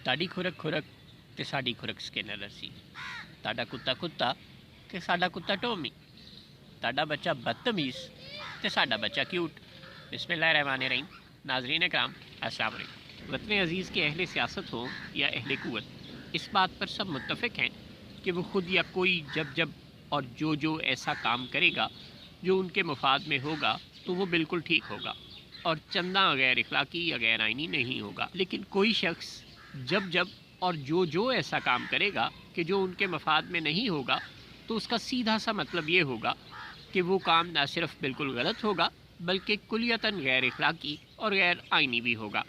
ਤੁਹਾਡੀ ਖੁਰਕ ਖੁਰਕ ਤੇ ਸਾਡੀ ਖੁਰਕ ਸਕਿਨਰ ਸੀ। ਤੁਹਾਡਾ ਕੁੱਤਾ ਕੁੱਤਾ ਤੇ ਸਾਡਾ ਕੁੱਤਾ ਟੋਮੀ। ਤੁਹਾਡਾ ਬੱਚਾ बदतमीज़ ਤੇ साडा बच्चा क्यूट। बिस्मिल्लाहिर्रहमानिर्रहीम। नाज़रीन इकराम अस्सलाम वालेकुम। वतन अज़ीज़ के अहले सियासत हो या अहले कुव्वत, इस बात पर सब मुत्तफ़िक हैं कि वो ख़ुद या कोई जब जब और जो ऐसा काम करेगा जो उनके मफाद में होगा तो वो बिल्कुल ठीक होगा और चंदा गैर इखलाकी या गैर आइनी नहीं होगा। लेकिन कोई शख्स जब जब और जो ऐसा काम करेगा कि जो उनके मफाद में नहीं होगा तो उसका सीधा सा मतलब ये होगा कि वो काम ना सिर्फ बिल्कुल गलत होगा बल्कि कुलियतन गैर इखलाकी और गैर आइनी भी होगा।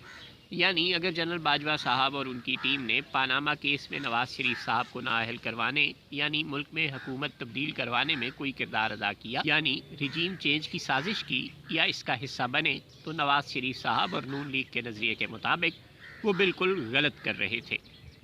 यानी अगर जनरल बाजवा साहब और उनकी टीम ने पानामा केस में नवाज़ शरीफ साहब को नाअहल करवाने यानी मुल्क में हुकूमत तब्दील करवाने में कोई किरदार अदा किया यानी रिजीम चेंज की साजिश की या इसका हिस्सा बने तो नवाज़ शरीफ साहब और नून लीग के नज़रिए के मुताबिक वो बिल्कुल गलत कर रहे थे,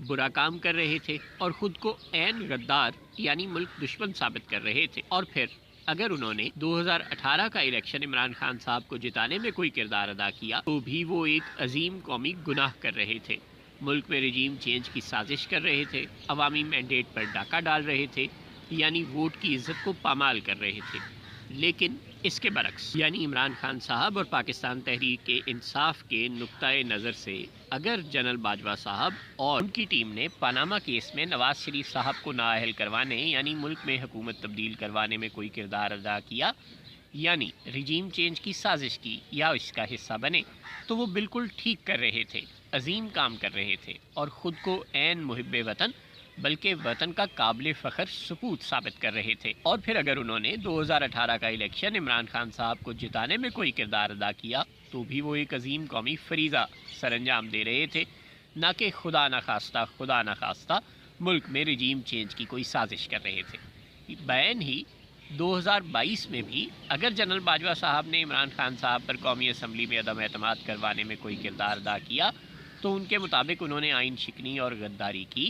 बुरा काम कर रहे थे और ख़ुद को ऐन गद्दार यानी मुल्क दुश्मन साबित कर रहे थे। और फिर अगर उन्होंने 2018 का इलेक्शन इमरान खान साहब को जिताने में कोई किरदार अदा किया तो भी वो एक अजीम कौमी गुनाह कर रहे थे, मुल्क में रिजीम चेंज की साजिश कर रहे थे, अवामी मैंडेट पर डाका डाल रहे थे यानी वोट की इज्जत को पामाल कर रहे थे। लेकिन इसके बरक्स यानी इमरान खान साहब और पाकिस्तान तहरीक इंसाफ के नुक्ताए नज़र से अगर जनरल बाजवा साहब और उनकी टीम ने पनामा केस में नवाज़ शरीफ साहब को नाअहल करवाने यानी मुल्क में हुकूमत तब्दील करवाने में कोई किरदार अदा किया यानी रिजीम चेंज की साजिश की या इसका हिस्सा बने तो वो बिल्कुल ठीक कर रहे थे, अजीम काम कर रहे थे और ख़ुद को ऐन मुहिब्बे वतन बल्कि वतन का काबिल फ़ख्र सपूत साबित कर रहे थे। और फिर अगर उन्होंने 2018 का इलेक्शन इमरान खान साहब को जिताने में कोई किरदार अदा किया तो भी वो एक अजीम कौमी फरीज़ा सर अंजाम दे रहे थे, ना कि खुदा न खास्ता मुल्क में रिजीम चेंज की कोई साजिश कर रहे थे। बैन ही 2022 में भी अगर जनरल बाजवा साहब ने इमरान खान साहब पर कौमी असम्बली में अदम एतमाद करवाने में कोई किरदार अदा किया तो उनके मुताबिक उन्होंने आइन शिकनी और गद्दारी की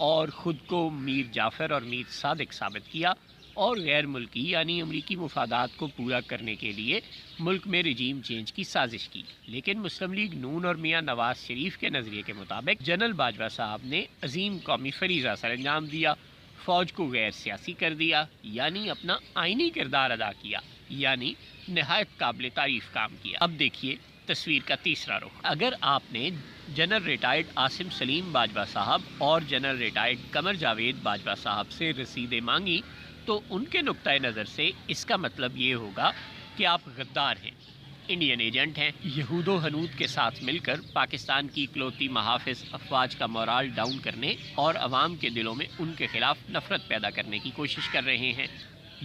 और ख़ुद को मीर जाफ़र और मीर सादिक साबित किया और गैर मुल्की यानी अमरीकी मुफादात को पूरा करने के लिए मुल्क में रिजीम चेंज की साजिश की। लेकिन मुस्लिम लीग नून और मियाँ नवाज़ शरीफ के नज़रिए के मुताबिक जनरल बाजवा साहब ने अजीम कौमी फरीज़ा सर अंजाम दिया, फ़ौज को गैर सियासी कर दिया यानी अपना आइनी किरदार अदा किया यानी नहायत काबिल तारीफ़ काम किया। अब देखिए तस्वीर का तीसरा रुख। अगर आपने जनरल रिटायर्ड आसिम सलीम बाजवा साहब और जनरल रिटायर्ड कमर जावेद बाजवा साहब से रसीदें मांगी तो उनके नुक्ताए नज़र से इसका मतलब ये होगा कि आप गद्दार हैं, इंडियन एजेंट हैं, यहूदो हनूद के साथ मिलकर पाकिस्तान की इकलौती महाफिज अफवाज का मोराल डाउन करने और अवाम के दिलों में उनके खिलाफ नफरत पैदा करने की कोशिश कर रहे हैं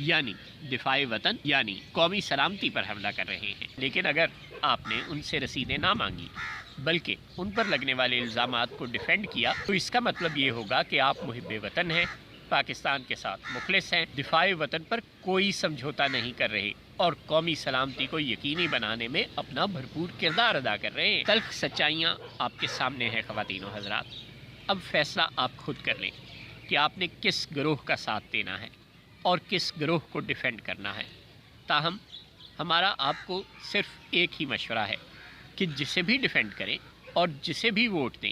यानी दिफाए वतन यानी कौमी सलामती पर हमला कर रहे हैं। लेकिन अगर आपने उनसे रसीदें ना मांगी बल्कि उन पर लगने वाले इल्ज़ामात को डिफेंड किया तो इसका मतलब ये होगा कि आप मुहिब्बे वतन हैं, पाकिस्तान के साथ मुखलिस हैं, दिफाए वतन पर कोई समझौता नहीं कर रहे और कौमी सलामती को यकीनी बनाने में अपना भरपूर किरदार अदा कर रहे हैं। तल्ख सच्चाइयाँ आपके सामने हैं ख़वातीन व हज़रात। अब फैसला आप खुद कर लें कि आपने किस गिरोह का साथ देना है और किस गिरोह को डिफेंड करना है। ताहम हमारा आपको सिर्फ एक ही मशवरा है कि जिसे भी डिफेंड करें और जिसे भी वोट दें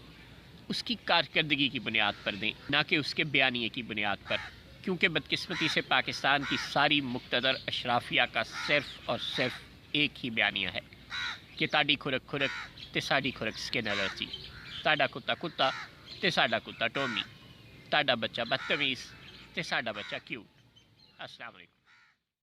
उसकी कारकर्दगी की बुनियाद पर दें, ना कि उसके बयानिए की बुनियाद पर, क्योंकि बदकिस्मती से पाकिस्तान की सारी मुक्तदर अशराफिया का सिर्फ और सिर्फ एक ही बयानिया है कि ताड़ी खुरक खुरक ते साड़ी खुरक स्किनर सी, ताड़ा कुत्ता कुत्ता ते साड़ा कुत्ता टोमी, ताड़ा बच्चा बदतमीज़ ते साड़ा बच्चा क्यूट। अस्सलाम वालेकुम।